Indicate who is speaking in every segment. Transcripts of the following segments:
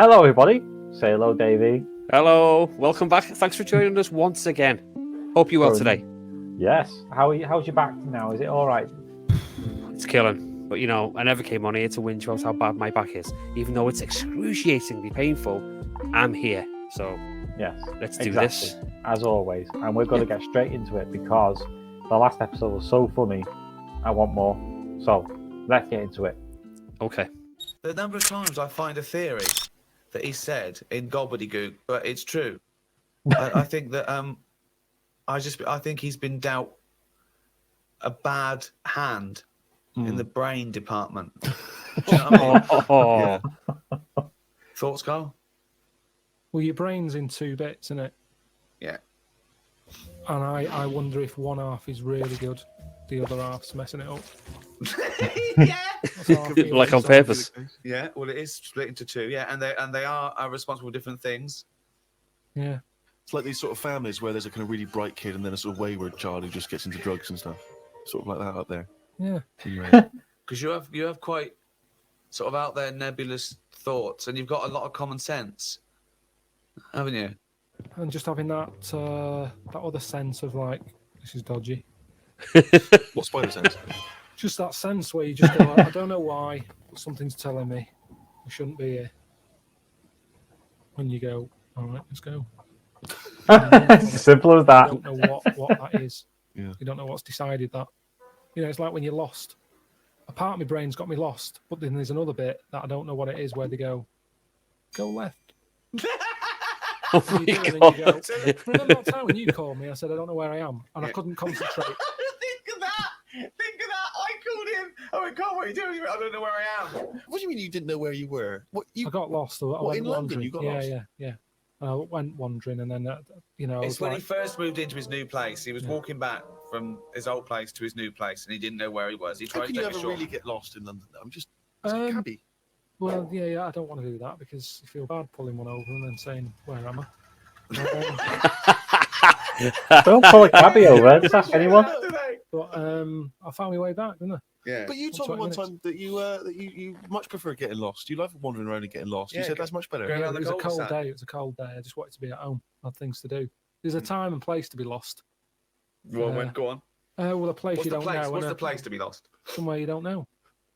Speaker 1: Hello, everybody. Say hello, Davey.
Speaker 2: Hello, welcome back. Thanks for joining us once again. Hope you're well today.
Speaker 1: Yes. How's your back now? Is it all right?
Speaker 2: It's killing, but I never came on here to whinge about how bad my back is. Even though it's excruciatingly painful, I'm here. So
Speaker 1: Yes.
Speaker 2: let's do this.
Speaker 1: As always. And we're going to get straight into it because the last episode was so funny. I want more. So let's get into it.
Speaker 2: Okay.
Speaker 3: The number of times I find a theory that he said in gobbledygook, but it's true. I think that I think he's been dealt a bad hand in the brain department. Do you know what I mean? Yeah. Thoughts, Karl?
Speaker 4: Well, your brain's in two bits, isn't it?
Speaker 3: Yeah.
Speaker 4: And I wonder if one half is really good, the other half's messing it up.
Speaker 3: Yeah.
Speaker 2: Like on purpose.
Speaker 3: Yeah. Well, it is split into two. Yeah, and they are responsible for different things.
Speaker 4: Yeah.
Speaker 5: It's like these sort of families where there's a kind of really bright kid and then a sort of wayward child who just gets into drugs and stuff. Sort of like that up there.
Speaker 4: Yeah.
Speaker 3: Because you have quite sort of out there nebulous thoughts, and you've got a lot of common sense, haven't you?
Speaker 4: And just having that other sense of like, this is dodgy.
Speaker 5: What spider sense?
Speaker 4: Just that sense where you just go, like, I don't know why, but something's telling me I shouldn't be here. When you go, all right, let's go.
Speaker 1: It's simple as that.
Speaker 4: You don't know what that is.
Speaker 5: Yeah.
Speaker 4: You don't know what's decided that. It's like when you're lost. A part of my brain's got me lost, but then there's another bit that I don't know what it is, where they go left.
Speaker 2: Oh
Speaker 4: And you
Speaker 2: my
Speaker 4: do, and
Speaker 2: God.
Speaker 4: then you go, remember that time when you called me? I said, I don't know where I am, and I couldn't concentrate.
Speaker 3: Think of that! I called him. I went, Karl, what are you doing? He went, I don't know where I am.
Speaker 5: What do you mean you didn't know where you were?
Speaker 4: I got lost. I
Speaker 5: What,
Speaker 4: went
Speaker 5: in London
Speaker 4: wandering.
Speaker 5: you got
Speaker 4: yeah,
Speaker 5: lost?
Speaker 4: Yeah. I went wandering, and then I
Speaker 3: It's
Speaker 4: was
Speaker 3: when
Speaker 4: like,
Speaker 3: he first moved into his new place. He was walking back from his old place to his new place, and he didn't know where he was. He
Speaker 5: How
Speaker 3: tried
Speaker 5: can
Speaker 3: to
Speaker 5: you
Speaker 3: take a
Speaker 5: ever
Speaker 3: short.
Speaker 5: really get lost in London? I'm just it's a cabbie.
Speaker 4: well, yeah, I don't want to do that because you feel bad pulling one over and then saying, where am I?
Speaker 1: Don't pull a cabbie over. Just ask anyone.
Speaker 4: But I found my way back, didn't I?
Speaker 3: Yeah.
Speaker 5: But you told me
Speaker 4: 20
Speaker 5: one
Speaker 4: minutes.
Speaker 5: time that you much prefer getting lost. You love wandering around and getting lost. You
Speaker 3: Yeah,
Speaker 5: said that's much better.
Speaker 3: Going
Speaker 4: Yeah,
Speaker 3: around
Speaker 4: it
Speaker 3: the
Speaker 4: was a cold
Speaker 3: cul-de-sac.
Speaker 4: day. It was a cold day. I just wanted to be at home. I had things to do. There's a time and place to be lost.
Speaker 3: Well, go on.
Speaker 4: Well, a place
Speaker 3: What's
Speaker 4: you
Speaker 3: the
Speaker 4: don't
Speaker 3: place?
Speaker 4: know.
Speaker 3: What's
Speaker 4: and
Speaker 3: the place to be lost?
Speaker 4: Somewhere you don't know.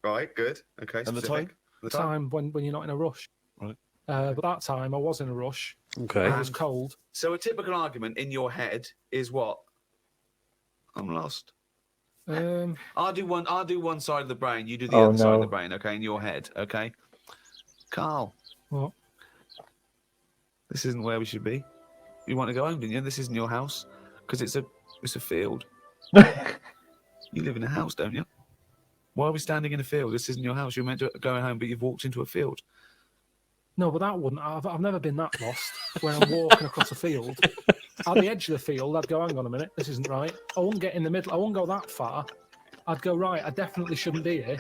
Speaker 3: Right. Good. Okay.
Speaker 5: And the
Speaker 3: specific.
Speaker 5: time?
Speaker 3: The
Speaker 4: Time when you're not in a rush.
Speaker 5: Right.
Speaker 4: But that time I was in a rush.
Speaker 2: Okay.
Speaker 4: It was cold.
Speaker 3: So a typical argument in your head is what? I'm lost. I'll do one side of the brain. You do the other side of the brain. Okay, in your head. Okay. Karl.
Speaker 4: What?
Speaker 3: This isn't where we should be. You want to go home, didn't you? This isn't your house because it's a field. You live in a house, don't you? Why are we standing in a field? This isn't your house. You're meant to go home, but you've walked into a field.
Speaker 4: No, but that wouldn't. I've never been that lost where I'm walking across a field. At the edge of the field, I'd go, hang on a minute, this isn't right. I wouldn't get in the middle. I wouldn't go that far. I'd go, right, I definitely shouldn't be here.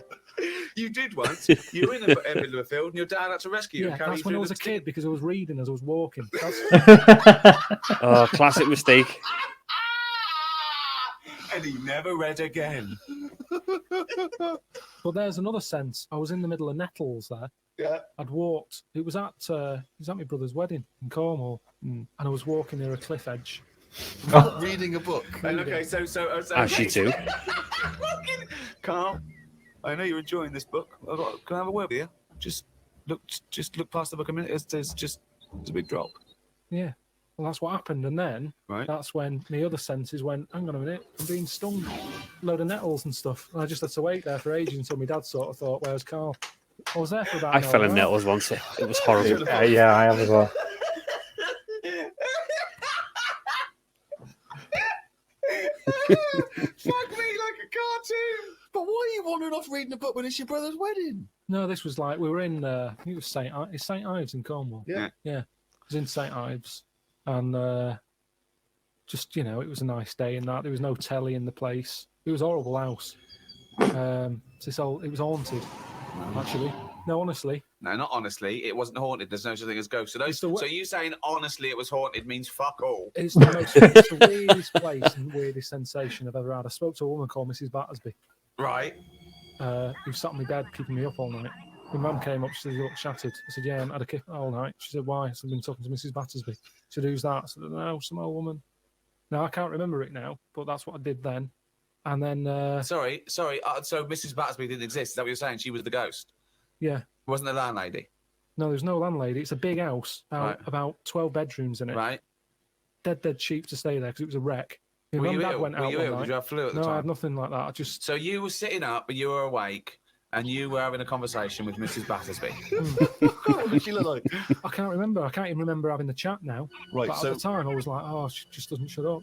Speaker 3: You did once. You were in the middle of a field, and your dad had to rescue you.
Speaker 4: Yeah,
Speaker 3: and carry
Speaker 4: that's
Speaker 3: you
Speaker 4: when I
Speaker 3: through
Speaker 4: was a
Speaker 3: the
Speaker 4: kid because I was reading as I was walking.
Speaker 2: Oh, classic mistake.
Speaker 5: And he never read again.
Speaker 4: But there's another sense. I was in the middle of nettles there.
Speaker 3: Yeah.
Speaker 4: I'd walked. It was at my brother's wedding in Cornwall, and I was walking near a cliff edge.
Speaker 5: Reading a book.
Speaker 3: And okay, so
Speaker 2: As you do.
Speaker 3: Karl, I know you're enjoying this book. Can I have a word with you? Just look past the book a minute. There's a big drop.
Speaker 4: Yeah. Well, that's what happened, and then
Speaker 3: Right.
Speaker 4: that's when my other senses went, hang on a minute, I'm being stung. Load of nettles and stuff. And I just had to wait there for ages until my dad sort of thought, where's Karl? I was there for about
Speaker 2: I
Speaker 4: an
Speaker 2: fell
Speaker 4: hour.
Speaker 2: in nettles once. It was horrible.
Speaker 1: Yeah, I have as well.
Speaker 3: Fuck me like a cartoon.
Speaker 5: But why are you wandering off reading a book when it's your brother's wedding?
Speaker 4: No, this was like, we were in, I think it was St. Ives in Cornwall.
Speaker 3: Yeah.
Speaker 4: Yeah. It was in St. Ives. And just, it was a nice day and that. There was no telly in the place. It was a horrible house. It was haunted, actually. No, honestly.
Speaker 3: No, not honestly. It wasn't haunted. There's no such thing as ghosts. So you saying honestly it was haunted means fuck all.
Speaker 4: It's the weirdest place and weirdest sensation I've ever had. I spoke to a woman called Mrs. Battersby.
Speaker 3: Right.
Speaker 4: Who sat on my bed keeping me up all night. My mum came up, she said, "You look shattered." I said, "Yeah, I haven't had a kiss all night." She said, "Why?" I said, "I've been talking to Mrs. Battersby." She said, "Who's that?" I said, "No, some old woman." Now, I can't remember it now, but that's what I did then. And then...
Speaker 3: Sorry. So Mrs. Battersby didn't exist. Is that what you're saying? She was the ghost?
Speaker 4: Yeah.
Speaker 3: Wasn't the landlady?
Speaker 4: No, there's no landlady. It's a big house,
Speaker 3: Right.
Speaker 4: about 12 bedrooms in it.
Speaker 3: Right.
Speaker 4: Dead cheap to stay there because it was a wreck. My
Speaker 3: Were
Speaker 4: mum
Speaker 3: you
Speaker 4: and dad
Speaker 3: ill?
Speaker 4: went
Speaker 3: Were
Speaker 4: out
Speaker 3: you
Speaker 4: one
Speaker 3: ill?
Speaker 4: night.
Speaker 3: Did you have flu at the
Speaker 4: No,
Speaker 3: time?
Speaker 4: I had nothing like that. I just...
Speaker 3: So you were sitting up and you were awake and you were having a conversation with Mrs. Battersby.
Speaker 5: What did she look like?
Speaker 4: I can't remember. I can't even remember having the chat now.
Speaker 5: Right,
Speaker 4: But
Speaker 5: so
Speaker 4: at the time, I was like, oh, she just doesn't shut up.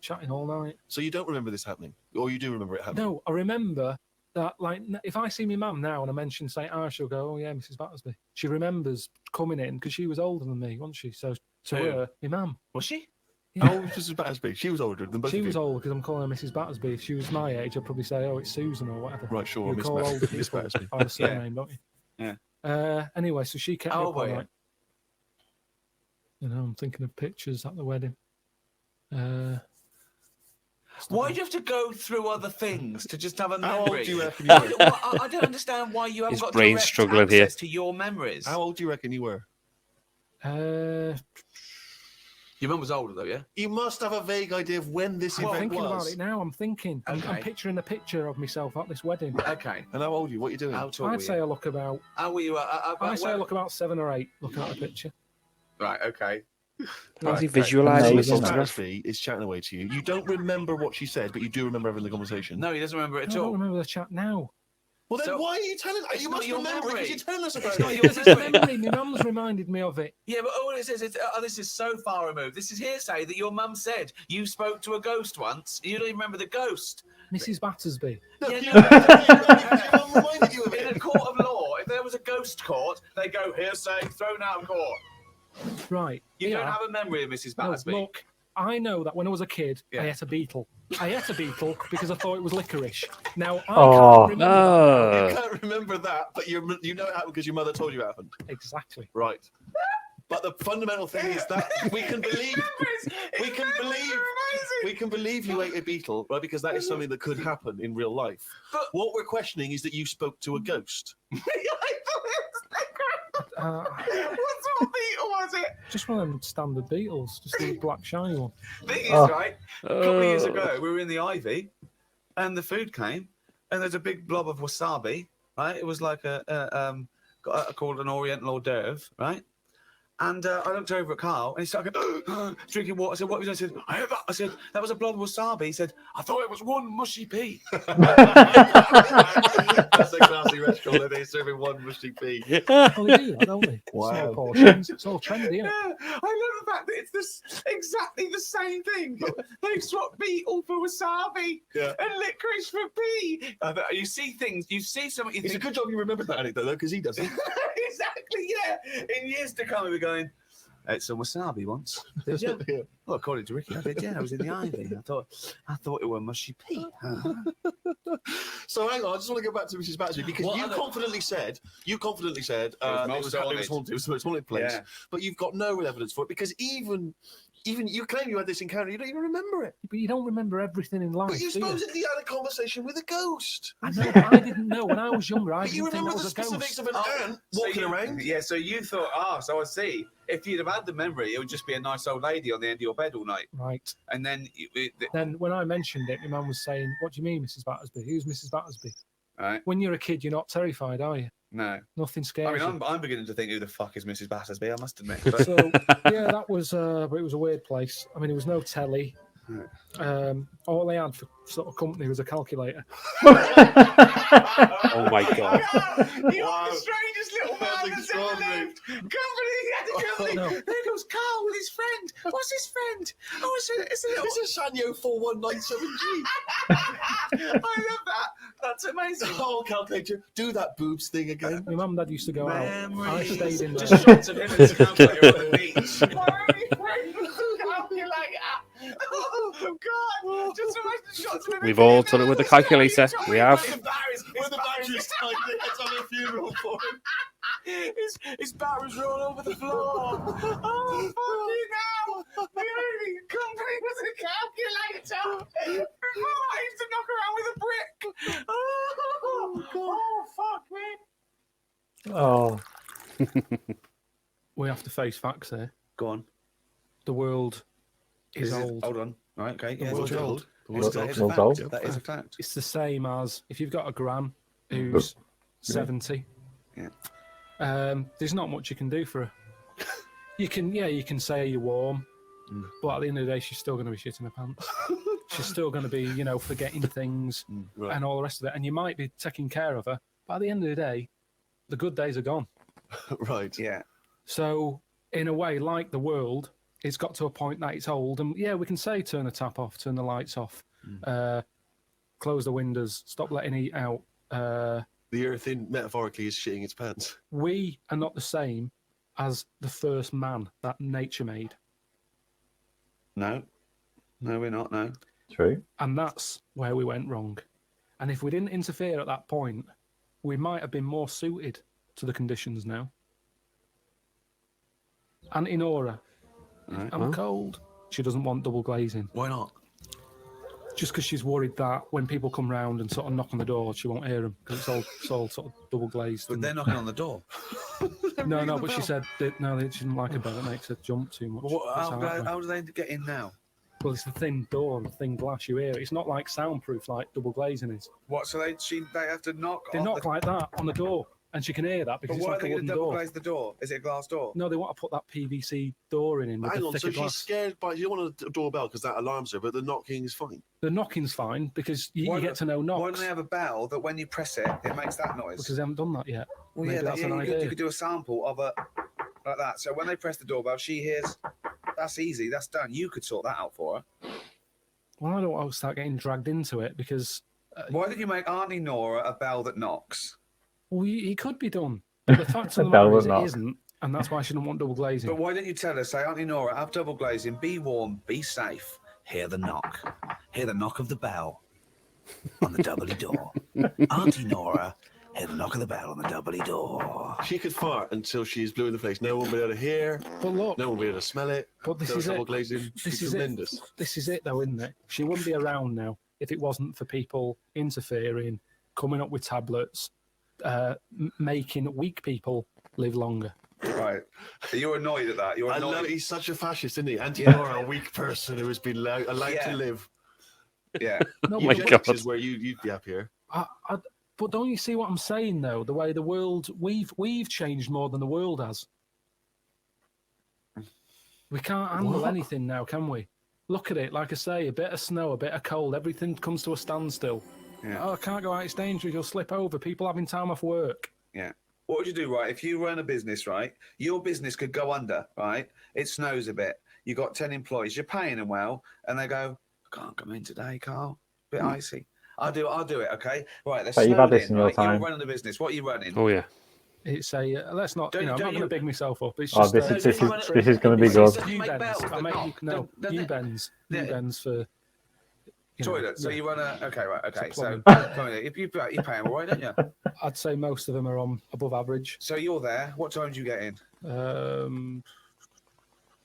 Speaker 4: Chatting all night.
Speaker 5: so you don't remember this happening, or you do remember it happening?
Speaker 4: No, I remember that, like, if I see my mum now and I mention St. Ives, she'll go, "Oh, yeah, Mrs. Battersby." She remembers coming in because she was older than me, wasn't she? So to
Speaker 3: Who?
Speaker 4: her, my mum.
Speaker 3: Was she?
Speaker 4: Yeah.
Speaker 5: How old was Mrs. Battersby? She was older than both
Speaker 4: She
Speaker 5: of
Speaker 4: was
Speaker 5: you.
Speaker 4: old because I'm calling her Mrs. Battersby. If she was my age, I'd probably say, "Oh, it's Susan" or whatever.
Speaker 5: Right, sure.
Speaker 4: You
Speaker 5: Miss
Speaker 4: call older
Speaker 5: Miss
Speaker 4: people
Speaker 5: Battersby.
Speaker 4: by the surname, don't you?
Speaker 3: Yeah.
Speaker 4: Anyway, so she kept me
Speaker 3: How
Speaker 4: up
Speaker 3: old
Speaker 4: all
Speaker 3: were you?
Speaker 4: night. You know, I'm thinking of pictures at the wedding.
Speaker 3: Why do you have to go through other things to just have a
Speaker 5: How old
Speaker 3: memory?
Speaker 5: do you reckon you were?
Speaker 3: I don't understand why you haven't
Speaker 2: His
Speaker 3: got
Speaker 2: brain's
Speaker 3: direct
Speaker 2: struggling here.
Speaker 3: access to your memories.
Speaker 5: How old do you reckon you were?
Speaker 3: Your mum was older though, yeah?
Speaker 5: You must have a vague idea of when this
Speaker 4: I'm
Speaker 5: event
Speaker 4: thinking
Speaker 5: was.
Speaker 4: about it now. I'm thinking. I'm
Speaker 3: Okay.
Speaker 4: picturing a picture of myself at this wedding.
Speaker 3: Okay.
Speaker 5: And how old are you? What are you doing?
Speaker 3: How tall
Speaker 4: I'd
Speaker 3: were
Speaker 4: say
Speaker 3: you?
Speaker 4: I look about.
Speaker 3: How were you?
Speaker 4: I'd say I look about 7 or 8. Looking at the picture.
Speaker 3: Right, okay.
Speaker 2: How's he
Speaker 3: Right,
Speaker 2: visualising
Speaker 1: Amazing.
Speaker 2: Mrs.
Speaker 5: Mrs.
Speaker 2: Battersby?
Speaker 5: Battersby is chatting away to you. You don't remember what she said, but you do remember having the conversation.
Speaker 3: No, he doesn't remember it
Speaker 4: I
Speaker 3: at
Speaker 4: don't
Speaker 3: all.
Speaker 4: remember the chat now.
Speaker 5: Well, then
Speaker 3: So-
Speaker 5: why are you telling us?
Speaker 3: It's
Speaker 5: You
Speaker 3: not
Speaker 5: must
Speaker 3: your
Speaker 5: remember it
Speaker 3: memory.
Speaker 5: because you're telling us about
Speaker 3: It's not
Speaker 5: it.
Speaker 3: your
Speaker 4: It's a
Speaker 3: memory.
Speaker 4: memory. My mum's reminded me of it.
Speaker 3: Yeah, but all it says is, this is so far removed. This is hearsay that your mum said you spoke to a ghost once. You don't even remember the ghost.
Speaker 4: Mrs. Battersby.
Speaker 5: No,
Speaker 3: Yeah,
Speaker 5: you
Speaker 3: no.
Speaker 5: your mum reminded you of
Speaker 3: In a
Speaker 5: it.
Speaker 3: court of law, if there was a ghost court, they go hearsay, thrown out of court.
Speaker 4: Right.
Speaker 3: You
Speaker 4: yeah.
Speaker 3: don't have a memory of Mrs.
Speaker 4: No,
Speaker 3: Battersby.
Speaker 4: look, I know that when I was a kid,
Speaker 3: Yeah.
Speaker 4: I ate a beetle. I ate a beetle because I thought it was licorice. Now, I
Speaker 1: Oh.
Speaker 4: can't remember that.
Speaker 5: You can't remember that, but you know it happened because your mother told you it happened.
Speaker 4: Exactly.
Speaker 5: Right. But the fundamental thing is that we can believe you ate a beetle, right? Because that is something that could happen in real life.
Speaker 3: But-
Speaker 5: What we're questioning is that you spoke to a ghost.
Speaker 3: What sort of beetle was it?
Speaker 4: Just one of them standard beetles, just a black shiny one.
Speaker 3: Thing is,
Speaker 1: Oh.
Speaker 3: right, a couple of years ago, we were in the Ivy, and the food came, and there's a big blob of wasabi, right? It was like called an Oriental hors d'oeuvre, right? And I looked over at Karl, and he started going, drinking water. I said, "What was that?" I said, "I heard that." I said, "That was a blob of wasabi." He said, "I thought it was one mushy pea."
Speaker 5: That's a classy restaurant where they're serving one mushy pea.
Speaker 4: Well, they do that, don't they?
Speaker 5: Wow.
Speaker 4: Small portions. It's all trendy, isn't it?
Speaker 3: Yeah, I love the fact that it's exactly the same thing. They've swapped beetle for wasabi
Speaker 5: Yeah.
Speaker 3: and licorice for pea. You see things, you see something, you
Speaker 5: It's a
Speaker 3: think,
Speaker 5: good job you remembered that anecdote, though, because he doesn't.
Speaker 3: exactly, yeah. In years to come, we'll be going, I ate some wasabi once. Did you?
Speaker 5: Yeah.
Speaker 3: Well, according to Ricky, I did, yeah. I was in the Ivy. I thought it were mushy pea.
Speaker 5: So hang on, I just want to go back to Mrs. Battersby because
Speaker 3: What
Speaker 5: you
Speaker 3: other-
Speaker 5: confidently said it was haunted. It was a haunted place,
Speaker 3: Yeah.
Speaker 5: but you've got no evidence for it because even you claim you had this encounter, you don't even remember it.
Speaker 4: But you don't remember everything in life,
Speaker 5: But you
Speaker 4: do you?
Speaker 5: supposedly had a conversation with a ghost.
Speaker 4: I know, but I didn't know. When I was younger, I
Speaker 5: But you
Speaker 4: didn't think
Speaker 5: remember
Speaker 4: that
Speaker 5: the
Speaker 4: was a
Speaker 5: specifics
Speaker 4: ghost.
Speaker 5: of an ant walking around.
Speaker 3: Yeah, so you thought, so I see. If you'd have had the memory, it would just be a nice old lady on the end of your bed all night.
Speaker 4: Right.
Speaker 3: And then,
Speaker 4: Then when I mentioned it, my mum was saying, "What do you mean, Mrs. Battersby? Who's Mrs. Battersby?"
Speaker 3: right?
Speaker 4: When you're a kid, you're not terrified, are you?
Speaker 3: No.
Speaker 4: Nothing scares
Speaker 3: I mean,
Speaker 4: you.
Speaker 3: I'm beginning to think, who the fuck is Mrs. Battersby? I must admit. But
Speaker 4: So yeah, that was, but it was a weird place. I mean, there was no telly. All they had for sort of company was a calculator.
Speaker 2: Oh my god.
Speaker 3: You are the strangest little
Speaker 5: That's
Speaker 3: man that's ever
Speaker 5: extraordinary.
Speaker 3: lived. Company, he had a company.
Speaker 4: No.
Speaker 3: There goes Karl with his friend. What's his friend? Oh, it's a little.
Speaker 5: It's a Sanyo 4197G.
Speaker 3: I love that. That's amazing.
Speaker 5: Oh, calculator, do that boobs thing again.
Speaker 4: My mum and dad used to go out. I stayed in there.
Speaker 3: Just shots of him and his calculator on the beach. My only friend was the calculator. Oh God! Just imagine shots of him.
Speaker 2: We've all done it with the calculator. We have.
Speaker 5: With the batteries tied, let's have a funeral for him.
Speaker 3: His batteries roll over the floor. Oh, fucking hell! The only company was a calculator. Before I used to knock around with a brick. Oh, fuck me.
Speaker 1: Oh,
Speaker 4: We have to face facts here.
Speaker 3: Go on.
Speaker 4: The world is
Speaker 3: Is it-
Speaker 4: old.
Speaker 3: Hold on. Right, okay.
Speaker 4: The
Speaker 3: Yeah,
Speaker 4: world's
Speaker 3: it's true.
Speaker 4: old.
Speaker 1: World's
Speaker 3: That is a
Speaker 1: old.
Speaker 3: fact.
Speaker 1: World's
Speaker 5: old.
Speaker 3: That is a fact.
Speaker 4: It's the same as if you've got a gran who's 70.
Speaker 3: Yeah.
Speaker 4: There's not much you can do for her. You can say you're warm, but at the end of the day, she's still going to be shitting her pants. She's still going to be, forgetting things
Speaker 5: Right.
Speaker 4: and all the rest of it. And you might be taking care of her, but at the end of the day, the good days are gone.
Speaker 5: Right.
Speaker 3: Yeah.
Speaker 4: So, in a way, like the world, it's got to a point that it's old. And yeah, we can say turn the tap off, turn the lights off, close the windows, stop letting heat out.
Speaker 5: The earth, metaphorically, is shitting its pants.
Speaker 4: We are not the same as the first man that nature made.
Speaker 3: No. No, we're not. No.
Speaker 1: true.
Speaker 4: And that's where we went wrong. And if we didn't interfere at that point, we might have been more suited to the conditions now. Auntie Nora,
Speaker 3: Right.
Speaker 4: I'm cold. She doesn't want double glazing.
Speaker 3: Why not?
Speaker 4: Just because she's worried that when people come round and sort of knock on the door, she won't hear them because it's all sort of double glazed.
Speaker 3: But they're knocking on the door.
Speaker 4: No, but she said that no, she didn't like a bell. It makes her jump too much. That's
Speaker 3: How do they get in now?
Speaker 4: Well, it's a thin door and thin glass. You hear it. It's not like soundproof like double glazing is.
Speaker 3: What? So they have to knock.
Speaker 4: They
Speaker 3: on
Speaker 4: knock like that on the door, and she can hear that because
Speaker 3: But
Speaker 4: it's
Speaker 3: why are
Speaker 4: like
Speaker 3: they
Speaker 4: a
Speaker 3: going
Speaker 4: wooden
Speaker 3: to double
Speaker 4: door.
Speaker 3: glaze the door? Is it a glass door?
Speaker 4: No, they want to put that PVC door in with
Speaker 5: Hang
Speaker 4: the
Speaker 5: on, so
Speaker 4: thicker
Speaker 5: she's
Speaker 4: glass.
Speaker 5: scared by. You don't want a doorbell because that alarms her, but the knocking is fine.
Speaker 4: The knocking's fine because you
Speaker 3: Why
Speaker 4: get
Speaker 3: don't-
Speaker 4: to know
Speaker 3: Why
Speaker 4: knocks
Speaker 3: don't they have a bell that when you press it, it makes that noise?
Speaker 4: because they haven't done that yet.
Speaker 3: Well,
Speaker 4: maybe
Speaker 3: yeah,
Speaker 4: that's an
Speaker 3: you
Speaker 4: idea.
Speaker 3: could do a sample of it like that. So when they press the doorbell, she hears. That's easy. That's done. You could sort that out for her.
Speaker 4: Well, I don't want to start getting dragged into it because
Speaker 3: Why did you make Auntie Nora a bell that knocks?
Speaker 4: he could be done. But the fact of the
Speaker 1: Bell
Speaker 4: matter is
Speaker 1: would
Speaker 4: it
Speaker 1: knock.
Speaker 4: isn't, and that's why she didn't want double glazing.
Speaker 3: But why didn't you tell her, say, Auntie Nora, have double glazing, be warm, be safe. Hear the knock. Hear the knock of the bell on the doubly door. Auntie Nora, hear the knock of the bell on the doubly door.
Speaker 5: She could fart until she's blue in the face. No one will be able to hear.
Speaker 4: But look,
Speaker 5: No one will be able to smell it.
Speaker 4: but this
Speaker 5: No
Speaker 4: is
Speaker 5: double
Speaker 4: it.
Speaker 5: glazing.
Speaker 4: This
Speaker 5: She's
Speaker 4: is it.
Speaker 5: tremendous.
Speaker 4: This is it, though, isn't it? She wouldn't be around now if it wasn't for people interfering, coming up with tablets, making weak people live longer.
Speaker 3: Right. You're annoyed at that. You're
Speaker 5: I
Speaker 3: annoyed.
Speaker 5: love it. He's such a fascist, isn't he? Anti-Nora, a weak person who has been allowed
Speaker 3: Yeah.
Speaker 5: to live.
Speaker 3: Yeah.
Speaker 4: No,
Speaker 2: my
Speaker 4: but,
Speaker 2: God.
Speaker 5: This is where you'd be happier.
Speaker 4: but don't you see what I'm saying, though? The way the world we've changed more than the world has. We can't handle
Speaker 5: What?
Speaker 4: anything now, can we? Look at it. Like I say, a bit of snow, a bit of cold, everything comes to a standstill.
Speaker 3: Yeah.
Speaker 4: Oh, I can't go out. It's dangerous. You'll slip over. People having time off work.
Speaker 3: Yeah. What would you do, right? If you run a business, right? Your business could go under, right? It snows a bit. You got 10 employees. You're paying them well, and they go, "I can't come in today, Carl. Bit icy." I'll do it. Okay. Right. Let's.
Speaker 1: But you've had this in your time.
Speaker 3: You're running the business. What are you running?
Speaker 2: Oh yeah.
Speaker 4: It's a let's not.
Speaker 3: Don't-
Speaker 4: I'm
Speaker 3: don't
Speaker 4: not going to
Speaker 3: you-
Speaker 4: big myself up. It's
Speaker 1: Oh,
Speaker 4: just
Speaker 1: this is going to be good.
Speaker 3: Just
Speaker 4: you
Speaker 3: make
Speaker 4: bends.
Speaker 3: bells
Speaker 4: I
Speaker 3: that
Speaker 4: make
Speaker 3: knock.
Speaker 4: no
Speaker 3: Don't
Speaker 4: you
Speaker 3: they-
Speaker 4: bends. You
Speaker 3: Yeah.
Speaker 4: bends for
Speaker 3: Toilet. So
Speaker 4: yeah.
Speaker 3: you run a. Okay. Right. Okay. So
Speaker 4: plumbing.
Speaker 3: if you pay them all right, don't you?
Speaker 4: I'd say most of them are on above average.
Speaker 3: So you're there. What time do you get in?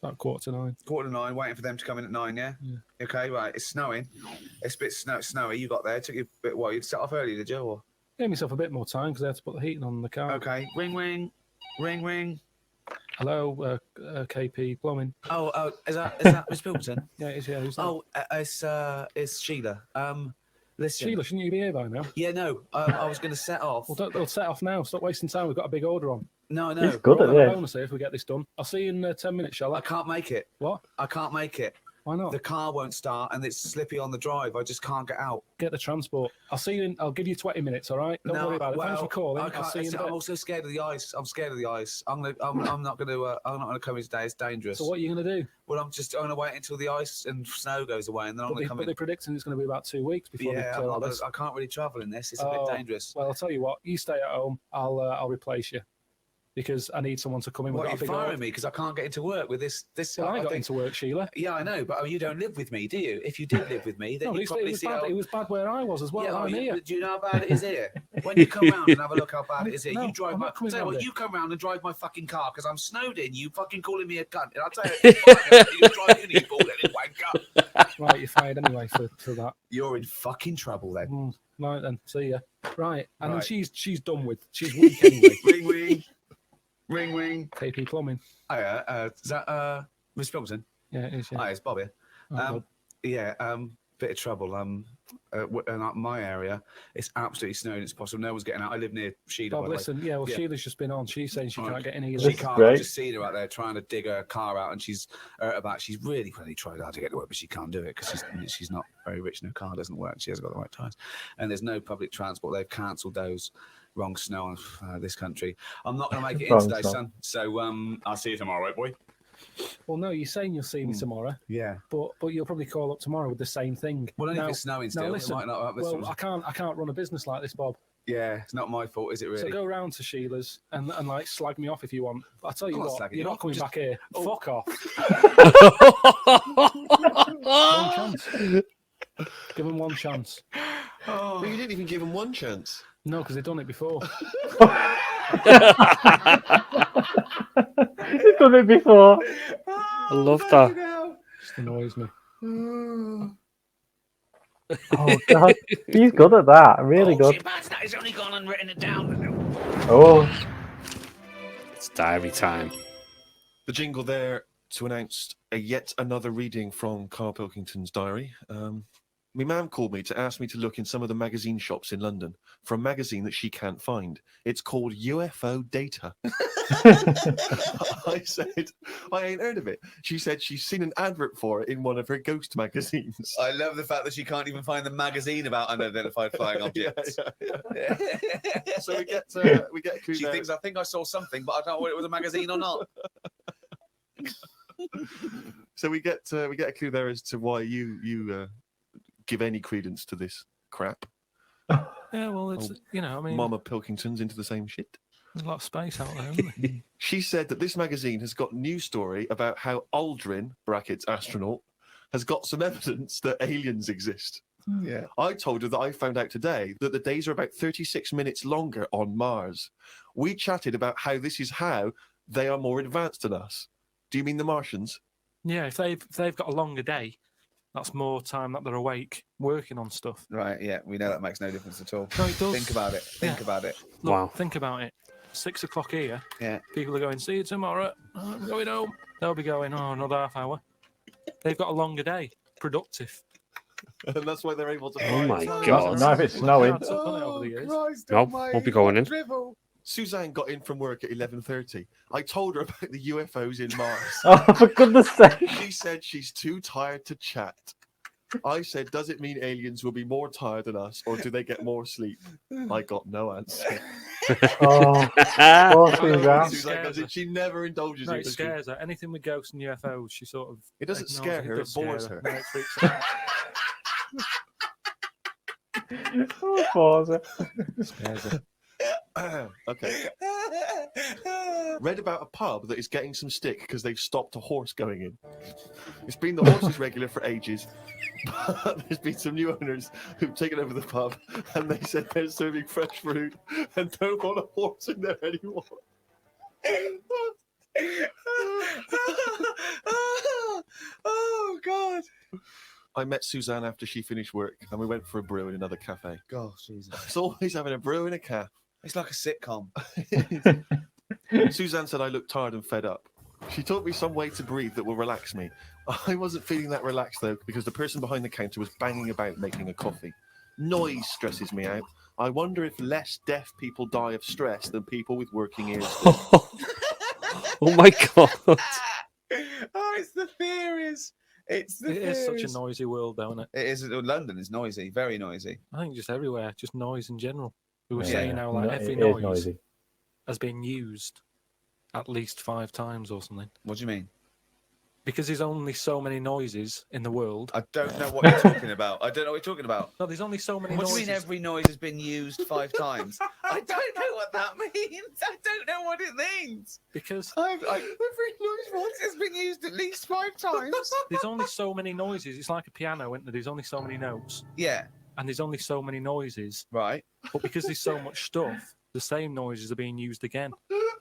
Speaker 4: About 8:45.
Speaker 3: 9:15, waiting for them to come in at 9. Yeah.
Speaker 4: Yeah.
Speaker 3: Okay. Right. It's snowing. It's a bit snowy. You got there. It took you a bit. Well, you'd set off early, did you? Or?
Speaker 4: Gave myself a bit more time because I had to put the heating on the car.
Speaker 3: Okay. Ring, ring, ring, ring.
Speaker 4: Hello, KP Plumbing.
Speaker 3: Oh, is that Miss Pilton?
Speaker 4: Yeah, it's yeah. Who's that?
Speaker 3: Oh, it's Sheila. Listen.
Speaker 4: Sheila, shouldn't you be here by now?
Speaker 3: Yeah, no. I was going to set off.
Speaker 4: Well, don't set off now. Stop wasting time. We've got a big order on.
Speaker 3: No,
Speaker 1: He's
Speaker 3: no.
Speaker 1: good
Speaker 4: We'll
Speaker 1: at
Speaker 4: have a
Speaker 1: this.
Speaker 4: bonus here if we get this done. I'll see you in 10 minutes, shall
Speaker 3: I
Speaker 4: I?
Speaker 3: can't make it.
Speaker 4: What?
Speaker 3: I can't make it.
Speaker 4: Why not?
Speaker 3: The car won't start and it's slippy on the drive. I just can't get out.
Speaker 4: Get the transport. I'll see you in. I'll give you 20 minutes. All right. Don't worry about it. Thanks for calling.
Speaker 3: I
Speaker 4: I'll
Speaker 3: can't,
Speaker 4: see you in a
Speaker 3: I'm
Speaker 4: bit.
Speaker 3: also scared of the ice. I'm scared of the ice. I'm not gonna come in today. It's dangerous.
Speaker 4: So what are you going to do?
Speaker 3: Well, I'm gonna wait until the ice and snow goes away, and then I'm
Speaker 4: But
Speaker 3: gonna come
Speaker 4: they're
Speaker 3: in.
Speaker 4: predicting it's going to be about 2 weeks before they
Speaker 3: Yeah,
Speaker 4: clear all
Speaker 3: I'm
Speaker 4: this.
Speaker 3: I can't really travel in this. It's a
Speaker 4: Oh,
Speaker 3: bit dangerous.
Speaker 4: Well, I'll tell you what. You stay at home. I'll replace you because I need someone to come in.
Speaker 3: What,
Speaker 4: We've
Speaker 3: are
Speaker 4: got
Speaker 3: you
Speaker 4: a big order.
Speaker 3: firing me because I can't get into work with this?
Speaker 4: Well, I got
Speaker 3: think-
Speaker 4: into work, Sheila.
Speaker 3: Yeah, I know, but you don't live with me, do you? If you did live with me, then
Speaker 4: No,
Speaker 3: you'd
Speaker 4: it
Speaker 3: probably
Speaker 4: was
Speaker 3: see
Speaker 4: bad.
Speaker 3: how...
Speaker 4: It was bad where I was as well.
Speaker 3: Yeah,
Speaker 4: I'm here.
Speaker 3: do you know how bad it is here? When you come round and have a look how bad it is here,
Speaker 4: No,
Speaker 3: you drive
Speaker 4: I'm
Speaker 3: my...
Speaker 4: not coming
Speaker 3: Tell you
Speaker 4: round
Speaker 3: what,
Speaker 4: here.
Speaker 3: you come round and drive my fucking car because I'm snowed in. You fucking calling me a cunt. And I'll tell you, you drive in, you bald-headed wank.
Speaker 4: Right, you're fired anyway for that.
Speaker 3: You're in fucking trouble then.
Speaker 4: Right then, see ya. Right, and
Speaker 3: Right.
Speaker 4: then she's done with. She's weak anyway.
Speaker 3: Ring, ring. Ring, ring.
Speaker 4: KP Plumbing.
Speaker 3: Hiya, is that Miss Pilton?
Speaker 4: Yeah, it is. Yeah.
Speaker 3: Hi, it's Bob here.
Speaker 4: Oh,
Speaker 3: Bit of trouble. In my area, it's absolutely snowing. It's possible no one's getting out. I live near Sheila.
Speaker 4: Bob,
Speaker 3: by the way.
Speaker 4: listen, yeah, well, Sheila's just been on. She's saying she
Speaker 3: Right.
Speaker 4: can't get in either.
Speaker 3: She
Speaker 1: This is
Speaker 3: can't.
Speaker 1: great.
Speaker 3: I've just seen her out there trying to dig her car out, and she's she's really tried hard to get to work, but she can't do it because she's not very rich and her car doesn't work. She hasn't got the right tyres, and there's no public transport. They've cancelled those. Wrong snow on this country. I'm not going to make it in
Speaker 1: Wrong
Speaker 3: today,
Speaker 1: snow.
Speaker 3: son. So I'll see you tomorrow, right, boy?
Speaker 4: Well, no, you're saying you'll see me tomorrow,
Speaker 3: Yeah.
Speaker 4: but you'll probably call up tomorrow with the same thing.
Speaker 3: Well, only
Speaker 4: Now-
Speaker 3: if it's snowing still.
Speaker 4: now
Speaker 3: It
Speaker 4: listen,
Speaker 3: might not.
Speaker 4: well, I can't run a business like this, Bob.
Speaker 3: Yeah, it's not my fault, is it? Really?
Speaker 4: So go round to Sheila's and like slag me off if you want. But I tell you
Speaker 3: I'm not
Speaker 4: what,
Speaker 3: slagging
Speaker 4: you're
Speaker 3: you
Speaker 4: not
Speaker 3: off,
Speaker 4: coming
Speaker 3: just-
Speaker 4: back here.
Speaker 3: Oh.
Speaker 4: Fuck off. One chance. Give them one chance.
Speaker 5: But you didn't even give him one chance.
Speaker 4: No, because they've done it before.
Speaker 1: He's done it before.
Speaker 2: I love that.
Speaker 4: Just annoys me.
Speaker 1: Oh god, he's good at that. Really good.
Speaker 3: He's only gone and written it down.
Speaker 1: Oh,
Speaker 2: It's diary time.
Speaker 5: The jingle there to announce yet another reading from Karl Pilkington's diary. My mum called me to ask me to look in some of the magazine shops in London for a magazine that she can't find. It's called UFO Data. I said, I ain't heard of it. She said she's seen an advert for it in one of her ghost magazines.
Speaker 3: I love the fact that she can't even find the magazine about unidentified flying objects.
Speaker 5: Yeah. So we get a clue
Speaker 3: She
Speaker 5: there.
Speaker 3: thinks, I think I saw something, but I don't know whether it was a magazine or not.
Speaker 5: So we get a clue there as to why you give any credence to this crap.
Speaker 4: Yeah, well, it's, I mean,
Speaker 5: Mama Pilkington's into the same shit.
Speaker 4: there's a lot of space out there, isn't there?
Speaker 5: She said that this magazine has got news story about how Aldrin (brackets astronaut) has got some evidence that aliens exist.
Speaker 3: Yeah.
Speaker 5: I told her that I found out today that the days are about 36 minutes longer on Mars. We chatted about how this is how they are more advanced than us. Do you mean the Martians?
Speaker 4: Yeah, if they've got a longer day, that's more time that they're awake working on stuff.
Speaker 3: Right, yeah, we know that makes no difference at all.
Speaker 4: No, it does.
Speaker 3: Think about it. Think about it.
Speaker 4: Look,
Speaker 2: Wow.
Speaker 4: Think about it. 6 o'clock here.
Speaker 3: Yeah.
Speaker 4: People are going, see you tomorrow. Oh, I'm going home. They'll be going, another half hour. They've got a longer day. Productive.
Speaker 5: And that's why they're able to
Speaker 2: Oh my
Speaker 5: fly.
Speaker 2: God.
Speaker 1: not if it's snowing.
Speaker 4: Adds up, doesn't it, over the years?
Speaker 2: No, won't be going in.
Speaker 5: Suzanne got in from work at 11:30. I told her about the UFOs in Mars.
Speaker 1: Oh, for goodness sake.
Speaker 5: She said she's too tired to chat. I said, does it mean aliens will be more tired than us, or do they get more sleep? I got no answer.
Speaker 1: Oh, poor Suzanne.
Speaker 5: Suzanne goes, she never indulges
Speaker 4: No,
Speaker 5: you.
Speaker 4: it
Speaker 5: does she?
Speaker 4: scares her. Anything with ghosts and UFOs, she sort of.
Speaker 5: It doesn't
Speaker 4: ignores
Speaker 5: scare her,
Speaker 4: does
Speaker 5: it bores
Speaker 4: scare
Speaker 5: her.
Speaker 4: No, it freaks her out.
Speaker 1: Oh, Forza.
Speaker 4: Scares her.
Speaker 5: Okay. Read about a pub that is getting some stick because they've stopped a horse going in. It's been the horse's regular for ages, but there's been some new owners who've taken over the pub and they said they're serving fresh fruit and don't want a horse in there anymore.
Speaker 3: Oh, God.
Speaker 5: I met Suzanne after she finished work and we went for a brew in another cafe.
Speaker 3: Gosh, Jesus.
Speaker 5: It's always having a brew in a cafe.
Speaker 3: It's like a sitcom.
Speaker 5: Suzanne said I looked tired and fed up. She taught me some way to breathe that will relax me. I wasn't feeling that relaxed though because the person behind the counter was banging about making a coffee. Noise stresses me out. I wonder if less deaf people die of stress than people with working ears.
Speaker 2: Oh my God.
Speaker 3: Oh, it's the theories. It's the
Speaker 4: It is such a
Speaker 3: theories.
Speaker 4: noisy world, though, isn't it?
Speaker 3: It is. London is noisy, very noisy.
Speaker 4: I think just everywhere, just noise in general. We were
Speaker 3: Yeah.
Speaker 4: saying how like
Speaker 1: No,
Speaker 4: every
Speaker 1: it is
Speaker 4: noise
Speaker 1: noisy.
Speaker 4: has been used at least 5 times or something.
Speaker 3: What do you mean?
Speaker 4: Because there's only so many noises in the world.
Speaker 3: I don't know what you're talking about. I don't know what you're talking about.
Speaker 4: No, there's only so many
Speaker 3: What do
Speaker 4: noises.
Speaker 3: you mean every noise has been used 5 times? I don't know what that means. I don't know what it means.
Speaker 4: Because
Speaker 3: Every noise has been used at least 5 times.
Speaker 4: there's only so many noises. It's like a piano, isn't there? There's only so many notes.
Speaker 3: Yeah,
Speaker 4: And there's only so many noises.
Speaker 3: right.
Speaker 4: But because there's so much stuff, the same noises are being used again.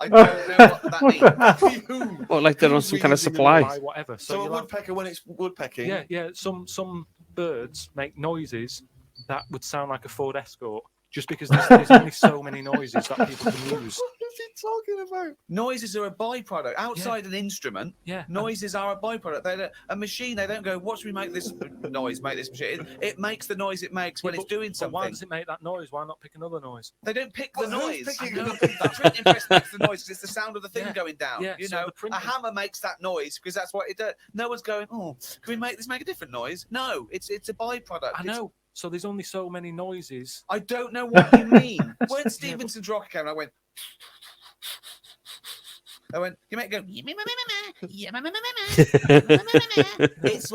Speaker 3: I don't know what that means.
Speaker 2: Or like they're on some kind of supply.
Speaker 4: Whatever.
Speaker 5: So a
Speaker 4: you'll have-
Speaker 5: woodpecker, when it's woodpecking,
Speaker 4: yeah. Some birds make noises that would sound like a Ford Escort, just because there's only so many noises that people can use.
Speaker 5: What is he talking about?
Speaker 3: Noises are a byproduct. Outside an instrument,
Speaker 4: Yeah.
Speaker 3: noises are a byproduct. A machine, they don't go, watch me make this noise, make this machine. It makes the noise it makes when it's doing
Speaker 4: But
Speaker 3: something.
Speaker 4: why does it make that noise? Why not pick another noise?
Speaker 3: They don't pick the
Speaker 5: Well, who's
Speaker 3: noise.
Speaker 5: picking
Speaker 3: The
Speaker 5: the-
Speaker 3: printing press makes the noise because it's the sound of the thing
Speaker 4: Yeah.
Speaker 3: going down.
Speaker 4: Yeah,
Speaker 3: You
Speaker 4: so
Speaker 3: know,
Speaker 4: the
Speaker 3: a
Speaker 4: printing-
Speaker 3: hammer makes that noise because that's what it does. No one's going, oh, can we make this make a different noise? No, it's a byproduct.
Speaker 4: I know. So there's only so many noises.
Speaker 3: I don't know what you mean. When Stevenson's Rocket came, I went, you make it go,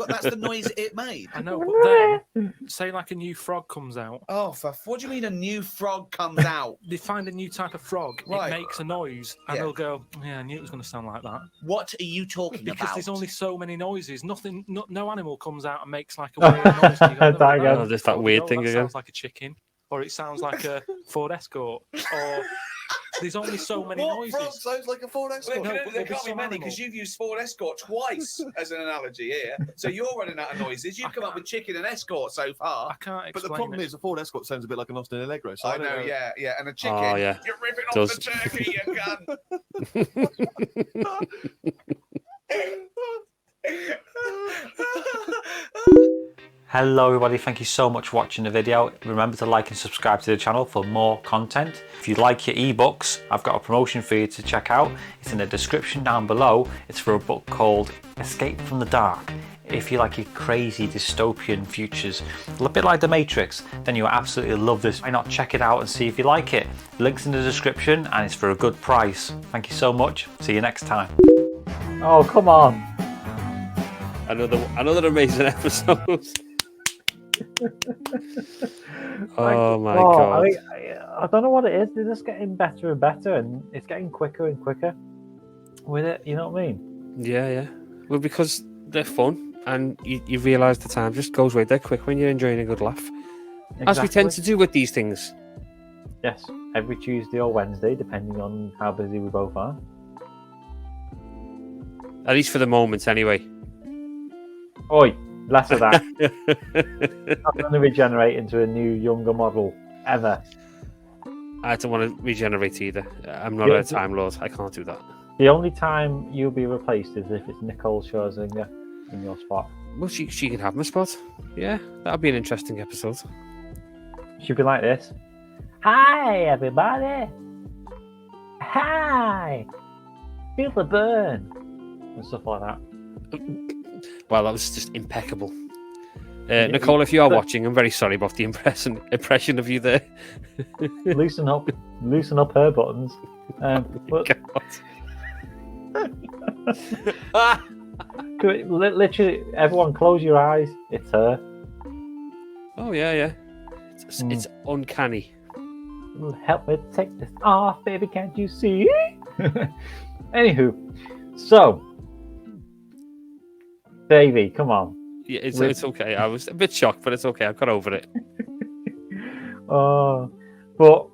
Speaker 3: that's the noise it made.
Speaker 4: I know, but then say like a new frog comes out.
Speaker 3: Oh, what do you mean a new frog comes out?
Speaker 4: They find a new type of frog.
Speaker 3: Right.
Speaker 4: It makes a noise, and
Speaker 3: Yeah.
Speaker 4: they'll go, "Yeah, I knew it was going to sound like that."
Speaker 3: What are you talking
Speaker 4: Because
Speaker 3: about?
Speaker 4: there's only so many noises. No animal comes out and makes like a weird noise. You go,
Speaker 1: That again.
Speaker 2: Oh, just that weird thing
Speaker 4: that
Speaker 2: again.
Speaker 4: sounds like a chicken, or it sounds like a Ford Escort, or there's only so many
Speaker 5: What frog
Speaker 4: noises.
Speaker 5: sounds like a Ford
Speaker 3: Well,
Speaker 5: Escort?
Speaker 4: No,
Speaker 3: there
Speaker 4: but there'll be
Speaker 3: can't be
Speaker 4: some
Speaker 3: many
Speaker 4: animal.
Speaker 3: because you've used Ford Escort twice as an analogy here. So you're running out of noises. You've
Speaker 4: I
Speaker 3: come up
Speaker 4: can't-
Speaker 3: with chicken and escort so far.
Speaker 4: I can't
Speaker 5: But the
Speaker 4: explain
Speaker 5: problem
Speaker 4: it.
Speaker 5: is, a Ford Escort sounds a bit like an Austin Allegro. So I
Speaker 3: I
Speaker 5: don't
Speaker 3: know, yeah, and a chicken.
Speaker 2: Oh, yeah.
Speaker 3: You're ripping
Speaker 2: Does.
Speaker 3: off the turkey, you cunt.
Speaker 1: Hello everybody, thank you so much for watching the video. Remember to like and subscribe to the channel for more content. If you like your ebooks, I've got a promotion for you to check out. It's in the description down below. It's for a book called Escape from the Dark. If you like your crazy dystopian futures, a bit like The Matrix, then you'll absolutely love this. Why not check it out and see if you like it? Links in the description and it's for a good price. Thank you so much. See you next time. Oh, come on.
Speaker 2: Another amazing episode. Oh my
Speaker 1: Oh,
Speaker 2: god.
Speaker 1: I don't know what it is. They're just getting better and better, and it's getting quicker and quicker with it. You know what I mean?
Speaker 2: Yeah. Well, because they're fun, and you realise the time just goes right there quick when you're enjoying a good laugh. As we tend to do with these things.
Speaker 1: Yes, every Tuesday or Wednesday, depending on how busy we both are.
Speaker 2: At least for the moment, anyway.
Speaker 1: Oi, less of that. Not going to regenerate into a new, younger model ever.
Speaker 2: I don't want to regenerate either. I'm not
Speaker 1: Yeah,
Speaker 2: a Time Lord. I can't do that.
Speaker 1: The only time you'll be replaced is if it's Nicole Scherzinger in your spot.
Speaker 2: Well, she can have my spot. Yeah, that'll be an interesting episode.
Speaker 1: She'll be like this. Hi, everybody. Hi. Feel the burn. And stuff like that.
Speaker 2: Well, that was just impeccable. Nicole, if you are watching, I'm very sorry about the impression of you there.
Speaker 1: loosen up her buttons. But literally, everyone close your eyes. It's her.
Speaker 2: Oh yeah. It's uncanny.
Speaker 1: Help me take this off, baby. Can't you see? Anywho, so Davey, come on.
Speaker 2: Yeah, it's okay. I was a bit shocked, but it's okay. I've got over it.
Speaker 1: But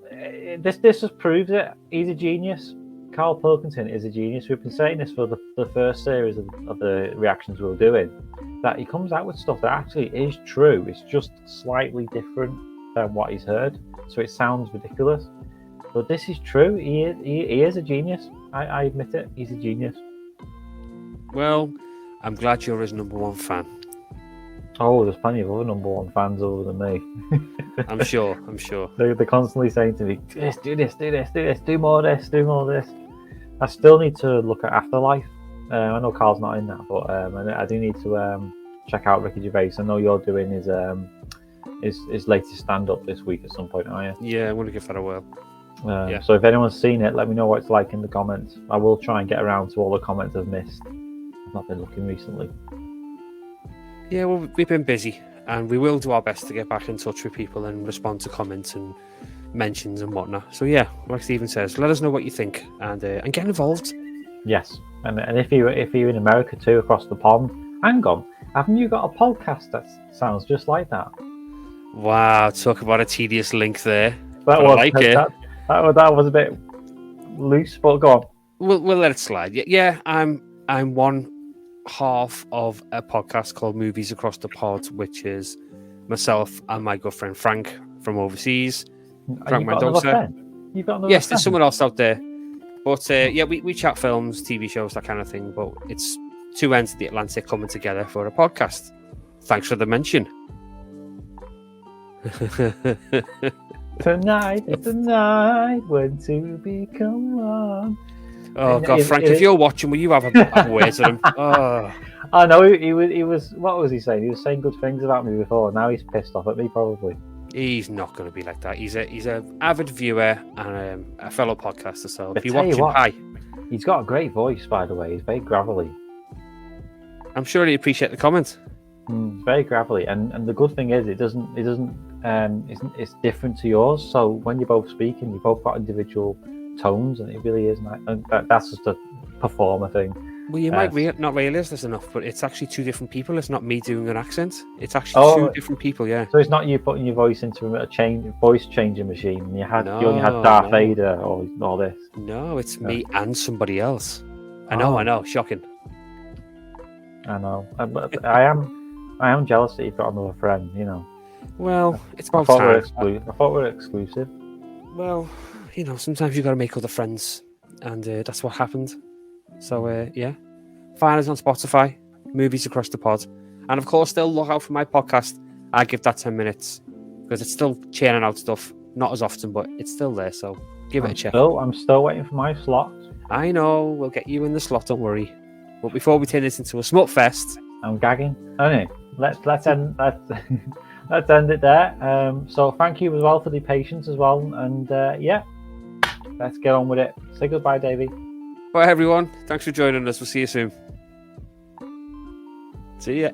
Speaker 1: this just proves it. He's a genius. Karl Pilkington is a genius. We've been saying this for the first series of the reactions we were doing, that he comes out with stuff that actually is true. It's just slightly different than what he's heard, so it sounds ridiculous. But this is true. He is a genius. I admit it. He's a genius.
Speaker 2: Well, I'm glad you're his number one fan.
Speaker 1: Oh, there's plenty of other number one fans other than me.
Speaker 2: I'm sure.
Speaker 1: They're constantly saying to me, do this, do more of this. I still need to look at Afterlife. I know Karl's not in that, but I do need to check out Ricky Gervais. I know you're doing his latest stand-up this week at some point, aren't you?
Speaker 2: Yeah, I'm going to give that a whirl. Yeah.
Speaker 1: So if anyone's seen it, let me know what it's like in the comments. I will try and get around to all the comments I've missed. I've not been looking recently.
Speaker 2: Yeah, well, we've been busy, and we will do our best to get back in touch with people and respond to comments and mentions and whatnot. So yeah, like Stephen says, let us know what you think and get involved.
Speaker 1: Yes, and if you're in America too, across the pond, hang on, haven't you got a podcast that sounds just like that?
Speaker 2: Wow, talk about a tedious link there.
Speaker 1: That
Speaker 2: I
Speaker 1: was
Speaker 2: like it.
Speaker 1: That was a bit loose, but go on.
Speaker 2: We'll let it slide. Yeah, I'm one half of a podcast called Movies Across the Pod, which is myself and my good friend Frank from overseas. Frank Mendoza.
Speaker 1: You've got another
Speaker 2: Yes, there's
Speaker 1: friend?
Speaker 2: someone else out there. But yeah, we chat films, TV shows, that kind of thing. But it's two ends of the Atlantic coming together for a podcast. Thanks for the mention.
Speaker 1: Tonight is the night when two become one.
Speaker 2: Oh God, Frank, if you're watching, will you have a word to him? Oh.
Speaker 1: I know he was. What was he saying? He was saying good things about me before. Now he's pissed off at me, probably.
Speaker 2: He's not going to be like that. He's a avid viewer and a fellow podcaster. So if
Speaker 1: I
Speaker 2: you're
Speaker 1: tell you
Speaker 2: watching,
Speaker 1: what,
Speaker 2: hi.
Speaker 1: He's got a great voice, by the way. He's very gravelly.
Speaker 2: I'm sure he'd appreciate the comment.
Speaker 1: Very gravelly, and the good thing is, it's different to yours. So when you're both speaking, you both got individual tones, and it really is nice. And that's just a performer thing.
Speaker 2: Well, you might not realise this enough, but it's actually two different people. It's not me doing an accent. It's actually two different people. Yeah.
Speaker 1: So it's not you putting your voice into a voice changing machine. And you only had Darth Vader or all this.
Speaker 2: No, it's me and somebody else. I know. Shocking.
Speaker 1: I know, but I am jealous that you've got another friend. You know.
Speaker 2: Well, it's about
Speaker 1: I
Speaker 2: time.
Speaker 1: thought we were exclusive.
Speaker 2: Well, sometimes you got to make other friends, and that's what happened. So, yeah. Find us on Spotify, Movies Across the Pod. And, of course, still look out for my podcast. I give that 10 minutes because it's still churning out stuff. Not as often, but it's still there. So, give it a check.
Speaker 1: I'm still waiting for my slot.
Speaker 2: I know. We'll get you in the slot. Don't worry. But before we turn this into a smut fest...
Speaker 1: I'm gagging. Anyway, let's end it there. So, thank you as well for the patience as well. And, yeah, let's get on with it. Say goodbye, Davey.
Speaker 2: Bye, everyone. Thanks for joining us. We'll see you soon. See ya.